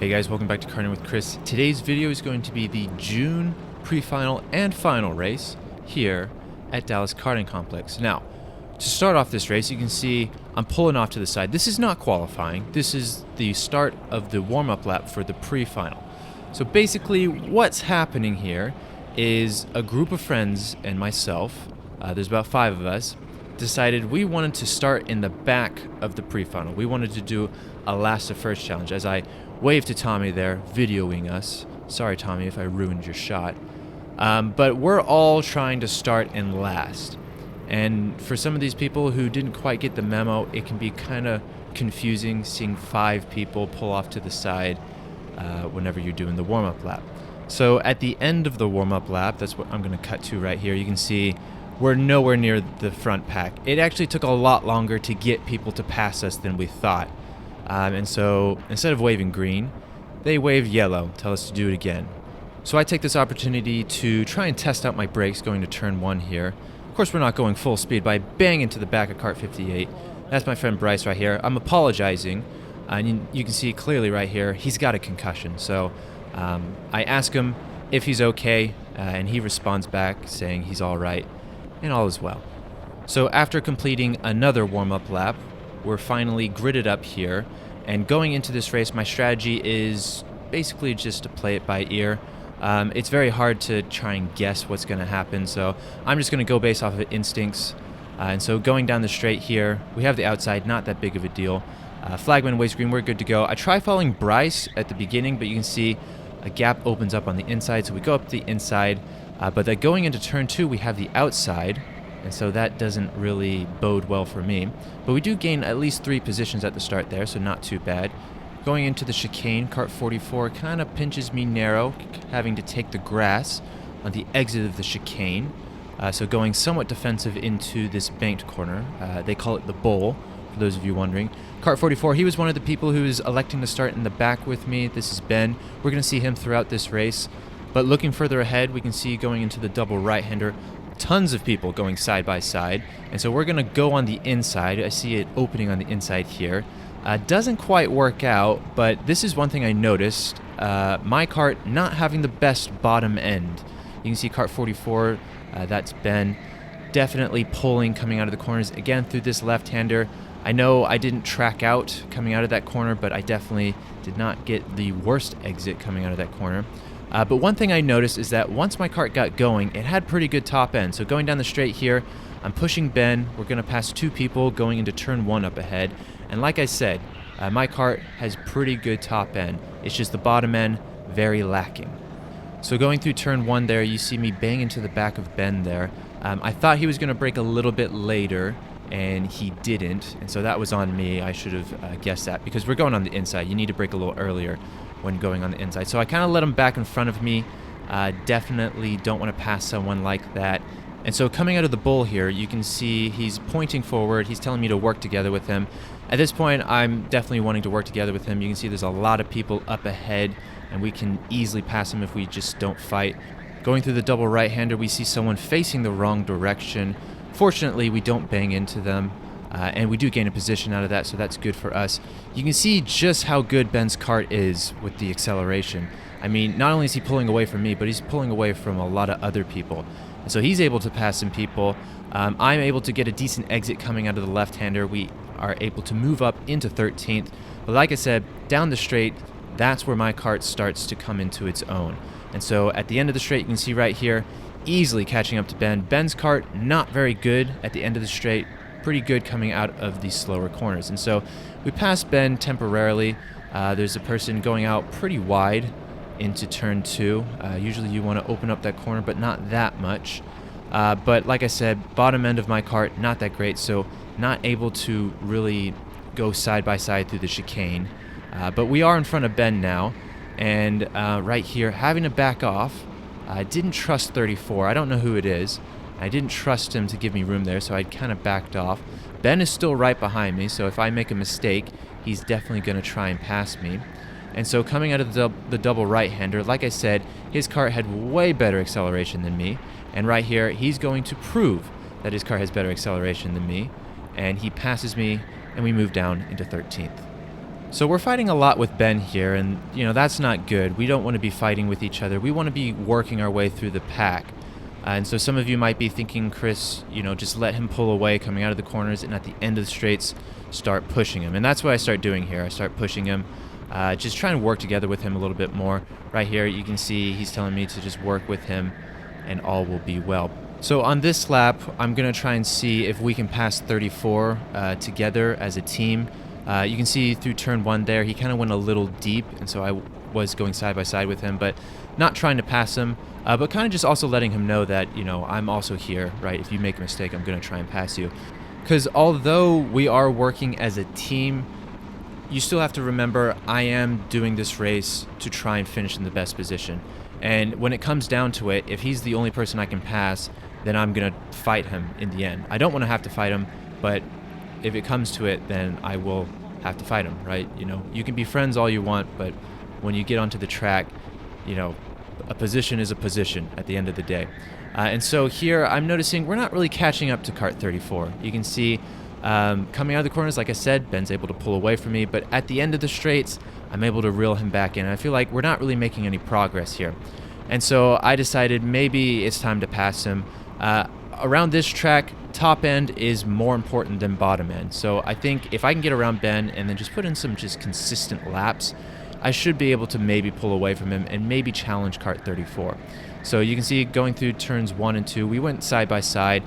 Hey guys, welcome back to Karting with Chris. Today's video is going to be the June pre-final and final race here at Dallas Karting Complex. Now, to start off this race, you can see I'm pulling off to the side. This is not qualifying. This is the start of the warm-up lap for the pre-final. So basically, what's happening here is a group of friends and myself, there's about 5 of us, decided we wanted to start in the back of the pre-final. We wanted to do a last to first challenge. As I waved to Tommy there, videoing us. Sorry, Tommy, if I ruined your shot. But we're all trying to start in last. And for some of these people who didn't quite get the memo, it can be kind of confusing seeing 5 people pull off to the side whenever you're doing the warm-up lap. So at the end of the warm-up lap, that's what I'm going to cut to right here, you can see we're nowhere near the front pack. It actually took a lot longer to get people to pass us than we thought. And so instead of waving green, they waved yellow, tell us to do it again. So I take this opportunity to try and test out my brakes going to turn 1 here. Of course, we're not going full speed, but I bang into the back of cart 58. That's my friend Bryce right here. I'm apologizing. And you can see clearly right here, he's got a concussion. So I ask him if he's okay, and he responds back saying he's all right, and all is well. So after completing another warm-up lap, we're finally gridded up here, and going into this race, my strategy is basically just to play it by ear. It's very hard to try and guess what's going to happen, so I'm just going to go based off of instincts. And so going down the straight here, we have the outside, not that big of a deal. Flagman waves green, we're good to go. I try following Bryce at the beginning, but you can see a gap opens up on the inside, so we go up the inside. But then going into turn 2, we have the outside, and so that doesn't really bode well for me. But we do gain at least 3 positions at the start there, so not too bad. Going into the chicane, cart 44 kind of pinches me narrow, having to take the grass on the exit of the chicane. So going somewhat defensive into this banked corner. They call it the bowl, for those of you wondering. Cart 44, he was one of the people who is electing to start in the back with me. This is Ben. We're going to see him throughout this race. But looking further ahead, we can see going into the double right-hander, tons of people going side by side. And so we're going to go on the inside. I see it opening on the inside here. Doesn't quite work out, but this is one thing I noticed. My cart not having the best bottom end. You can see cart 44, that's Ben, definitely pulling coming out of the corners. Again, through this left-hander. I know I didn't track out coming out of that corner, but I definitely did not get the worst exit coming out of that corner. But one thing I noticed is that once my cart got going, it had pretty good top end. So going down the straight here, I'm pushing Ben. We're going to pass 2 people going into turn 1 up ahead. And like I said, my cart has pretty good top end. It's just the bottom end, very lacking. So going through turn 1 there, you see me bang into the back of Ben there. I thought he was going to brake a little bit later, and he didn't. And so that was on me. I should have guessed that, because we're going on the inside. You need to brake a little earlier when going on the inside. So I kind of let him back in front of me. Definitely don't want to pass someone like that. And so coming out of the bowl here, you can see he's pointing forward. He's telling me to work together with him. At this point, I'm definitely wanting to work together with him. You can see there's a lot of people up ahead, and we can easily pass him if we just don't fight. Going through the double right-hander, we see someone facing the wrong direction. Fortunately, we don't bang into them. And we do gain a position out of that, so that's good for us. You can see just how good Ben's cart is with the acceleration. I mean, not only is he pulling away from me, but he's pulling away from a lot of other people. And so he's able to pass some people. I'm able to get a decent exit coming out of the left-hander. We are able to move up into 13th. But like I said, down the straight, that's where my cart starts to come into its own. And so at the end of the straight, you can see right here, easily catching up to Ben. Ben's cart, not very good at the end of the straight. Pretty good coming out of these slower corners. And so we passed Ben temporarily. There's a person going out pretty wide into turn 2. Usually you want to open up that corner, but not that much. But like I said, bottom end of my cart, not that great, so not able to really go side by side through the chicane. But we are in front of Ben now, and right here, having to back off. I didn't trust 34. I don't know who it is. I didn't trust him to give me room there, so I kind of backed off. Ben is still right behind me, so if I make a mistake, he's definitely going to try and pass me. And so coming out of the double right-hander, like I said, his cart had way better acceleration than me. And right here, he's going to prove that his car has better acceleration than me. And he passes me, and we move down into 13th. So we're fighting a lot with Ben here, and that's not good. We don't want to be fighting with each other. We want to be working our way through the pack. And so some of you might be thinking, Chris, just let him pull away coming out of the corners, and at the end of the straights, start pushing him. And that's what I start doing here. I start pushing him, just trying to work together with him a little bit more. Right here, you can see he's telling me to just work with him, and all will be well. So on this lap, I'm going to try and see if we can pass 34 together as a team. You can see through turn 1 there, he kind of went a little deep, and so I was going side by side with him, but not trying to pass him, but kind of just also letting him know that, I'm also here, right? If you make a mistake, I'm going to try and pass you. Because although we are working as a team, you still have to remember I am doing this race to try and finish in the best position. And when it comes down to it, if he's the only person I can pass, then I'm going to fight him in the end. I don't want to have to fight him, but if it comes to it, then I will have to fight him, right? You can be friends all you want, but when you get onto the track, a position is a position at the end of the day. And so here I'm noticing we're not really catching up to kart 34. You can see coming out of the corners, like I said, Ben's able to pull away from me, but at the end of the straights, I'm able to reel him back in. And I feel like we're not really making any progress here. And so I decided maybe it's time to pass him. Around this track, top end is more important than bottom end. So I think if I can get around Ben and then just put in some just consistent laps, I should be able to maybe pull away from him and maybe challenge kart 34. So you can see going through turns 1 and 2, we went side by side.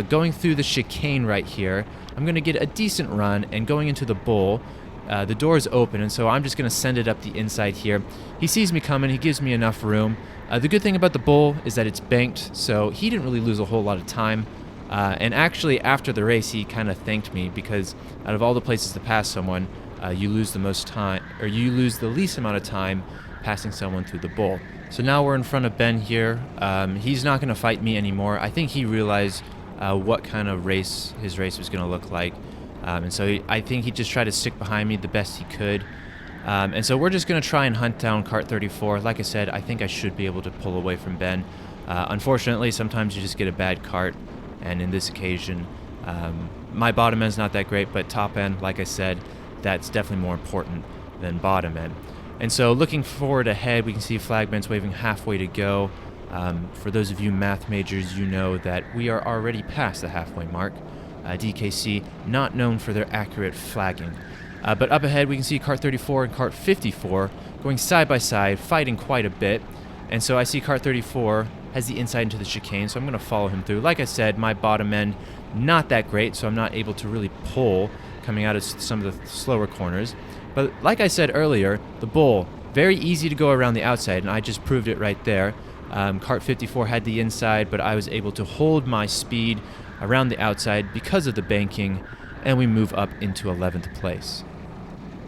Going through the chicane right here, I'm going to get a decent run, and going into the bowl, the door's open, and so I'm just going to send it up the inside here. He sees me coming, he gives me enough room. The good thing about the bowl is that it's banked, so he didn't really lose a whole lot of time. And actually, after the race, he kind of thanked me, because out of all the places to pass someone, you lose the most time, or you lose the least amount of time passing someone through the bowl. So now we're in front of Ben here. He's not going to fight me anymore. I think he realized what kind of race his race was going to look like. And so I think he just tried to stick behind me the best he could. And so we're just going to try and hunt down kart 34. Like I said, I think I should be able to pull away from Ben. Unfortunately, sometimes you just get a bad kart. And in this occasion, my bottom end's not that great, but top end, like I said, that's definitely more important than bottom end. And so looking forward ahead, we can see flagman's waving halfway to go. For those of you math majors, you know that we are already past the halfway mark. DKC, not known for their accurate flagging. But up ahead, we can see kart 34 and kart 54 going side by side, fighting quite a bit. And so I see kart 34 has the inside into the chicane, so I'm going to follow him through. Like I said, my bottom end, not that great, so I'm not able to really pull coming out of some of the slower corners. But like I said earlier, the bowl, very easy to go around the outside, and I just proved it right there. Kart 54 had the inside, but I was able to hold my speed around the outside because of the banking, and we move up into 11th place.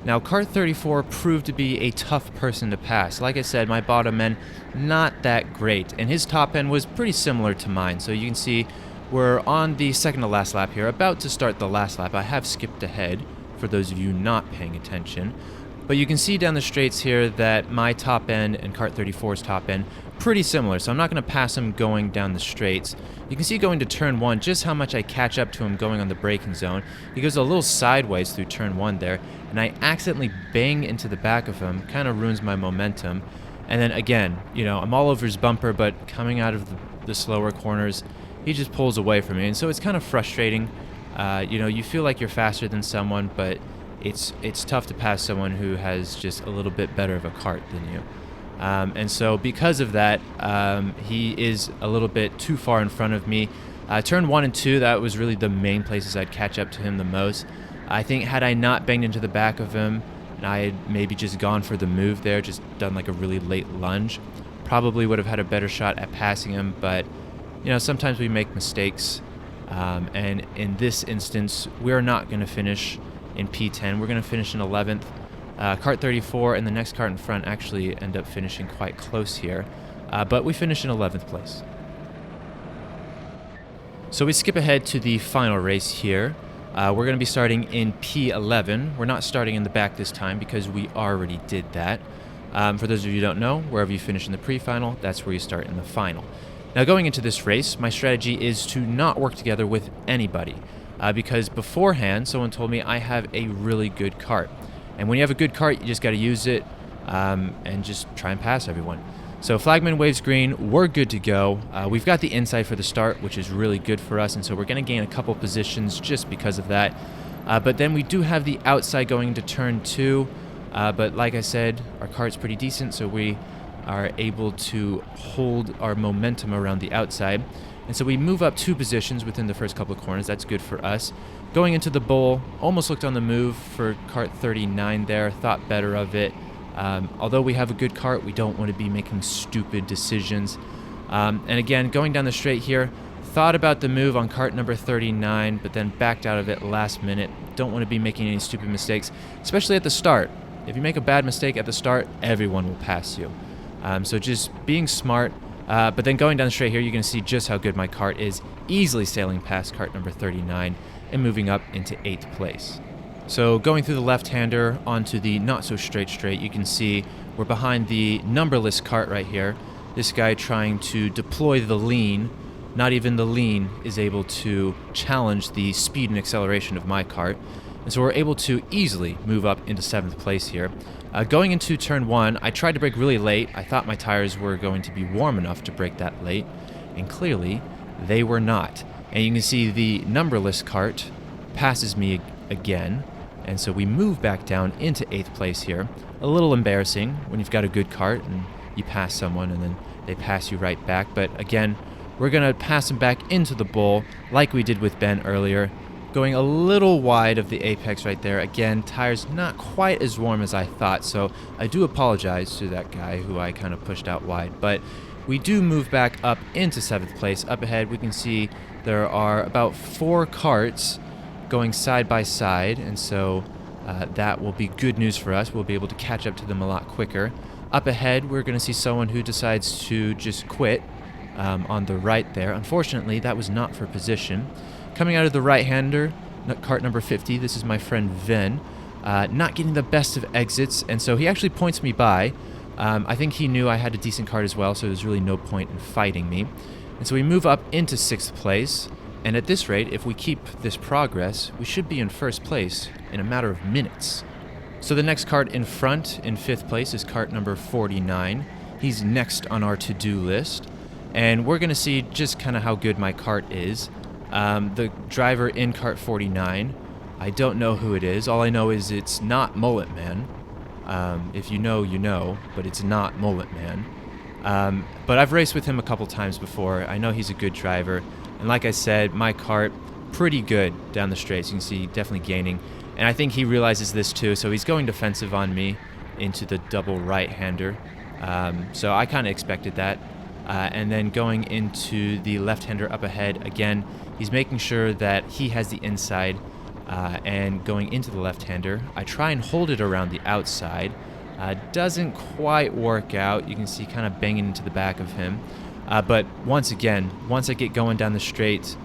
Now, kart 34 proved to be a tough person to pass. Like I said, my bottom end, not that great, and his top end was pretty similar to mine. So you can see we're on the second to last lap here, about to start the last lap. I have skipped ahead, for those of you not paying attention. But you can see down the straights here that my top end and kart 34's top end, pretty similar, so I'm not going to pass him going down the straights. You can see going to turn 1 just how much I catch up to him going on the braking zone. He goes a little sideways through turn 1 there, and I accidentally bang into the back of him, kind of ruins my momentum. And then again, I'm all over his bumper, but coming out of the slower corners, he just pulls away from me, and so it's kind of frustrating. You feel like you're faster than someone, but it's tough to pass someone who has just a little bit better of a kart than you. And so because of that, he is a little bit too far in front of me. Turn 1 and 2, that was really the main places I'd catch up to him the most. I think had I not banged into the back of him, and I had maybe just gone for the move there, just done like a really late lunge, probably would have had a better shot at passing him. But sometimes we make mistakes, and in this instance, we're not going to finish in P10. We're going to finish in 11th. Kart 34 and the next kart in front actually end up finishing quite close here, but we finish in 11th place. So we skip ahead to the final race here. We're going to be starting in P11. We're not starting in the back this time because we already did that. For those of you who don't know, wherever you finish in the pre-final, that's where you start in the final. Now going into this race, my strategy is to not work together with anybody, because beforehand someone told me I have a really good kart. And when you have a good kart, you just got to use it and just try and pass everyone. So flagman waves green, we're good to go. We've got the inside for the start, which is really good for us, and so we're going to gain a couple positions just because of that. But then we do have the outside going into turn 2, but like I said, our kart's pretty decent, so we are able to hold our momentum around the outside. And so we move up 2 positions within the first couple of corners. That's good for us. Going into the bowl, almost looked on the move for kart 39 there, thought better of it. Although we have a good kart, we don't want to be making stupid decisions. And again, going down the straight here, thought about the move on kart number 39, but then backed out of it last minute. Don't want to be making any stupid mistakes, especially at the start. If you make a bad mistake at the start, everyone will pass you. So just being smart. But then going down the straight here, you're going to see just how good my kart is, easily sailing past kart number 39 and moving up into 8th place. So going through the left-hander onto the not-so-straight, you can see we're behind the numberless kart right here. This guy trying to deploy the lean. Not even the lean is able to challenge the speed and acceleration of my kart. And so we're able to easily move up into 7th place here. Going into turn 1, I tried to brake really late. I thought my tires were going to be warm enough to brake that late, and clearly they were not. And you can see the numberless kart passes me again. And so we move back down into 8th place here. A little embarrassing when you've got a good kart and you pass someone and then they pass you right back. But again, we're going to pass them back into the bowl like we did with Ben earlier. Going a little wide of the apex right there. Again, tires not quite as warm as I thought, so I do apologize to that guy who I kind of pushed out wide. But we do move back up into 7th place. Up ahead, we can see there are about 4 karts going side by side, and so that will be good news for us. We'll be able to catch up to them a lot quicker. Up ahead, we're going to see someone who decides to just quit on the right there. Unfortunately, that was not for position. Coming out of the right-hander, kart number 50, this is my friend Vin, not getting the best of exits, and so he actually points me by. I think he knew I had a decent kart as well, so there's really no point in fighting me. And so we move up into 6th place. And at this rate, if we keep this progress, we should be in 1st place in a matter of minutes. So the next kart in front, in 5th place, is kart number 49. He's next on our to-do list. And we're going to see just kind of how good my kart is. The driver in kart 49, I don't know who it is. All I know is it's not Mullet Man. If you know, you know, but it's not Mullet Man. But I've raced with him a couple times before. I know he's a good driver. And like I said, my kart, pretty good down the straights. You can see definitely gaining. And I think he realizes this too, so he's going defensive on me into the double right-hander. So I kind of expected that. And then going into the left-hander up ahead, again, he's making sure that he has the inside. And going into the left-hander, I try and hold it around the outside. Doesn't quite work out. You can see kind of banging into the back of him. But once again, once I get going down the straight,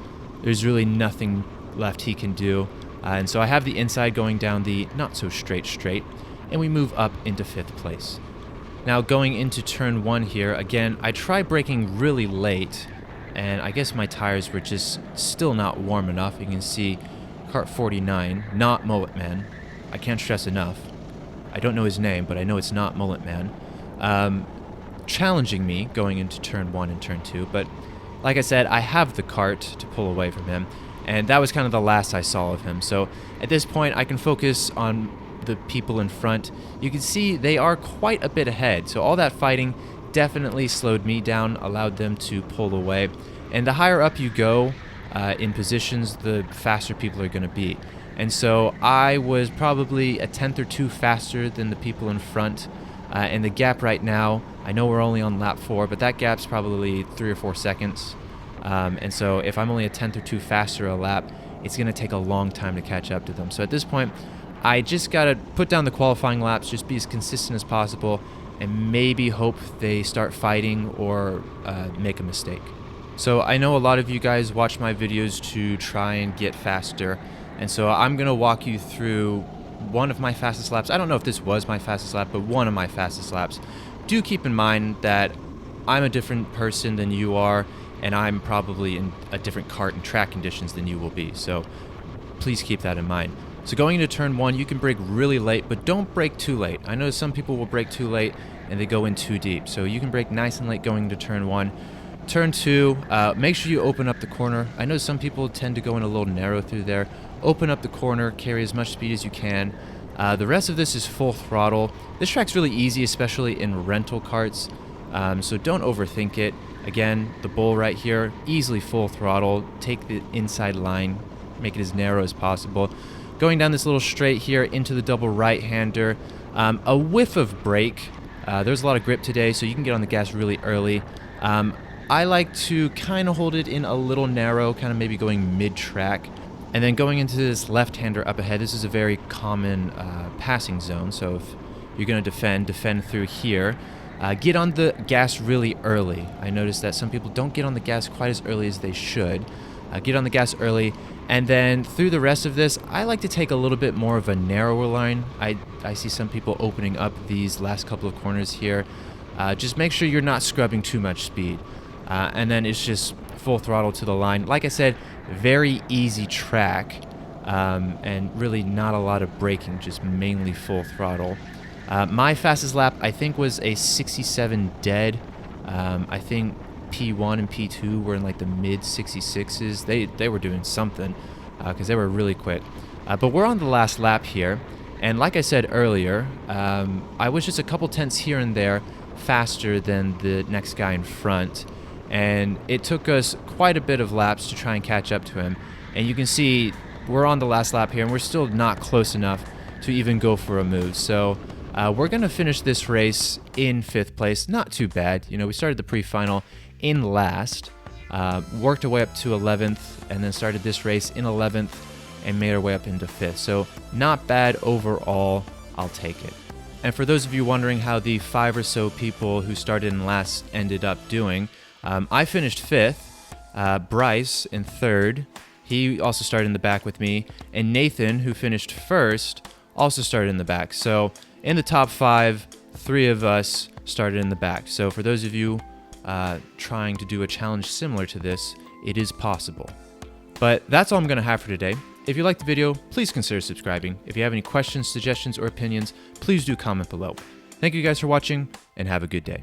there's really nothing left he can do. And so I have the inside going down the not-so-straight, and we move up into 5th place. Now going into turn 1 here, again, I try braking really late, and I guess my tires were just still not warm enough. You can see kart 49, not Mullet Man. I can't stress enough. I don't know his name, but I know it's not Mullet Man. Challenging me going into turn 1 and turn 2, but like I said, I have the kart to pull away from him, and that was kind of the last I saw of him. So at this point, I can focus on the people in front. You can see they are quite a bit ahead, so all that fighting definitely slowed me down, allowed them to pull away. And the higher up you go in positions, the faster people are going to be. And so I was probably a tenth or two faster than the people in front. And the gap right now, I know we're only on lap 4, but that gap's probably 3 or 4 seconds. And so if I'm only a tenth or two faster a lap, it's going to take a long time to catch up to them. So at this point, I just got to put down the qualifying laps, just be as consistent as possible, and maybe hope they start fighting or make a mistake. So I know a lot of you guys watch my videos to try and get faster, and so I'm going to walk you through one of my fastest laps. I don't know if this was my fastest lap, but one of my fastest laps. Do keep in mind that I'm a different person than you are, and I'm probably in a different kart and track conditions than you will be, so please keep that in mind. So going into turn 1, you can brake really late, but don't brake too late. I know some people will brake too late and they go in too deep. So you can brake nice and late going into turn 1. Turn 2, make sure you open up the corner. I know some people tend to go in a little narrow through there. Open up the corner, carry as much speed as you can. The rest of this is full throttle. This track's really easy, especially in rental karts, so don't overthink it. Again, the bull right here, easily full throttle. Take the inside line, make it as narrow as possible. Going down this little straight here into the double right-hander. A whiff of brake. There's a lot of grip today, so you can get on the gas really early. I like to kind of hold it in a little narrow, kind of maybe going mid-track. And then going into this left-hander up ahead, this is a very common passing zone, so if you're going to defend through here. Get on the gas really early. I noticed that some people don't get on the gas quite as early as they should. Get on the gas early, and then through the rest of this, I like to take a little bit more of a narrower line. I see some people opening up these last couple of corners here. Just make sure you're not scrubbing too much speed. And then it's just full throttle to the line. Like I said, very easy track, and really not a lot of braking, just mainly full throttle. My fastest lap, I think, was a 67 dead. I think P1 and P2 were in like the mid 66s. They were doing something because they were really quick. But we're on the last lap here, and like I said earlier, I was just a couple tenths here and there faster than the next guy in front. And it took us quite a bit of laps to try and catch up to him. And you can see we're on the last lap here, and we're still not close enough to even go for a move. So we're going to finish this race in 5th place. Not too bad. You know, we started the pre-final in last, worked our way up to 11th, and then started this race in 11th and made our way up into 5th. So not bad overall. I'll take it. And for those of you wondering how the 5 or so people who started in last ended up doing, I finished 5th, Bryce in 3rd, he also started in the back with me, and Nathan, who finished 1st, also started in the back. So in the top 5, 3 of us started in the back. So for those of you trying to do a challenge similar to this, it is possible. But that's all I'm going to have for today. If you liked the video, please consider subscribing. If you have any questions, suggestions, or opinions, please do comment below. Thank you guys for watching, and have a good day.